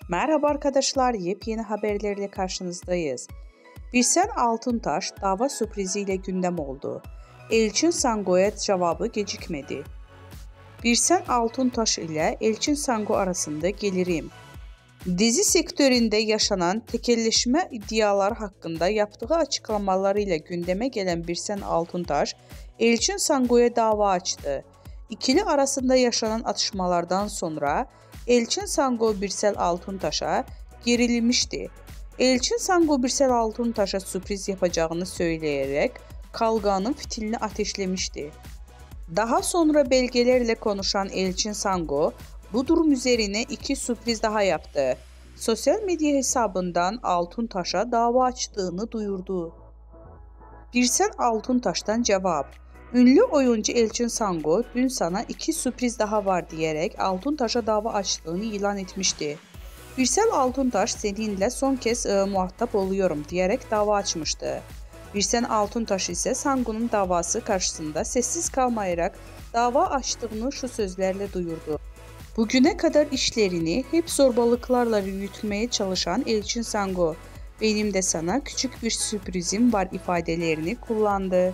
Merhaba arkadaşlar, yepyeni haberlerle karşınızdayız. Birsen Altuntaş dava sürpriziyle gündem oldu. Elçin Sango'ya cevabı gecikmedi. Birsen Altuntaş ile Elçin Sango arasında gelirim. Dizi sektöründe yaşanan tekelleşme iddiaları hakkında yaptığı açıklamalarıyla gündeme gelen Birsen Altuntaş, Elçin Sango'ya dava açtı. İkili arasında yaşanan atışmalardan sonra Elçin Sango Birsel Altuntaş'a gerilmişti. Elçin Sango Birsel Altuntaş'a sürpriz yapacağını söyleyerek kavganın fitilini ateşlemişti. Daha sonra belgelerle konuşan Elçin Sango bu durum üzerine iki sürpriz daha yaptı. Sosyal medya hesabından Altuntaş'a dava açtığını duyurdu. Birsen Altuntaş'tan cevap. Ünlü oyuncu Elçin Sango dün sana iki sürpriz daha var diyerek Altuntaş'a dava açtığını ilan etmişti. Birsel Altuntaş seninle son kez muhatap oluyorum diyerek dava açmıştı. Birsen Altuntaş ise Sango'nun davası karşısında sessiz kalmayarak dava açtığını şu sözlerle duyurdu. Bugüne kadar işlerini hep zorbalıklarla yürütmeye çalışan Elçin Sango, benim de sana küçük bir sürprizim var ifadelerini kullandı.